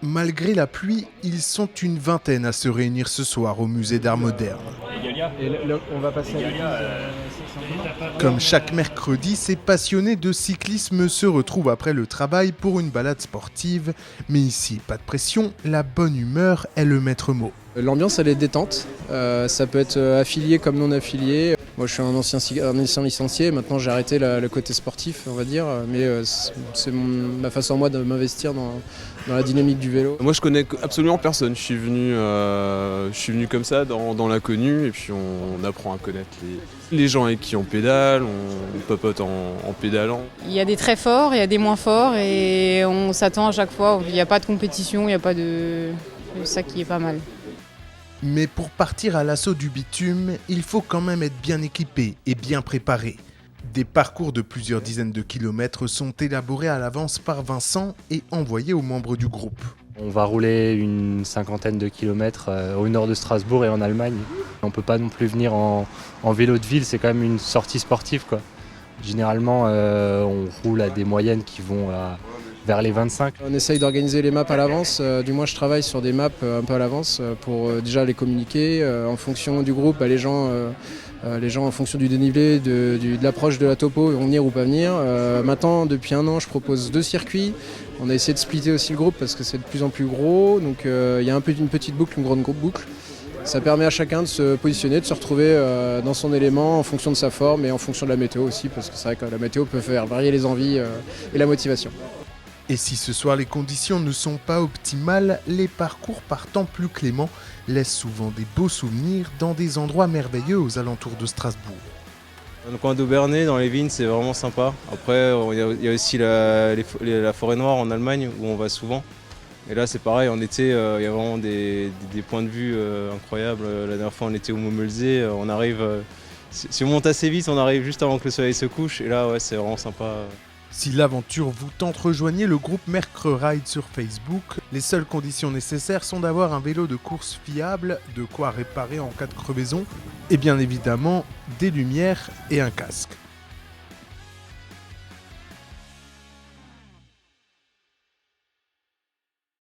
Malgré la pluie, ils sont une vingtaine à se réunir ce soir au musée d'art moderne. On va passer à l'église. Comme chaque mercredi, ces passionnés de cyclisme se retrouvent après le travail pour une balade sportive. Mais ici, pas de pression, la bonne humeur est le maître mot. L'ambiance, elle est détente. Ça peut être affilié comme non affilié. Moi, je suis un ancien licencié. Maintenant, j'ai arrêté le côté sportif, on va dire. Mais c'est ma façon, moi, de m'investir dans la dynamique du vélo. Moi, je connais absolument personne. Je suis venu comme ça, dans l'inconnu. Et puis, on apprend à connaître les gens avec qui on pédale. On papote en pédalant. Il y a des très forts, il y a des moins forts. Et on s'attend à chaque fois. Il n'y a pas de compétition, il n'y a pas de... C'est ça qui est pas mal. Mais pour partir à l'assaut du bitume, il faut quand même être bien équipé et bien préparé. Des parcours de plusieurs dizaines de kilomètres sont élaborés à l'avance par Vincent et envoyés aux membres du groupe. On va rouler une cinquantaine de kilomètres au nord de Strasbourg et en Allemagne. On ne peut pas non plus venir en vélo de ville, c'est quand même une sortie sportive, quoi. Généralement, on roule à des moyennes qui vont vers les 25. On essaye d'organiser les maps à l'avance. Du moins, je travaille sur des maps un peu à l'avance pour déjà les communiquer. En fonction du groupe, les gens en fonction du dénivelé, de l'approche de la topo, vont venir ou pas venir. Maintenant, depuis 1 an, je propose 2 circuits. On a essayé de splitter aussi le groupe parce que c'est de plus en plus gros. Donc il y a une petite boucle, une grande boucle. Ça permet à chacun de se positionner, de se retrouver dans son élément en fonction de sa forme et en fonction de la météo aussi, parce que c'est vrai que la météo peut faire varier les envies et la motivation. Et si ce soir les conditions ne sont pas optimales, les parcours par temps plus clément laissent souvent des beaux souvenirs dans des endroits merveilleux aux alentours de Strasbourg. Dans le coin d'Aubernay, dans les vignes, c'est vraiment sympa. Après, il y a aussi la forêt noire en Allemagne où on va souvent. Et là, c'est pareil, en été, il y a vraiment des points de vue incroyables. La dernière fois, on était au Momelsee, on arrive, si on monte assez vite, on arrive juste avant que le soleil se couche. Et là, ouais, c'est vraiment sympa. Si l'aventure vous tente, rejoignez le groupe Mercre Ride sur Facebook. Les seules conditions nécessaires sont d'avoir un vélo de course fiable, de quoi réparer en cas de crevaison, et bien évidemment des lumières et un casque.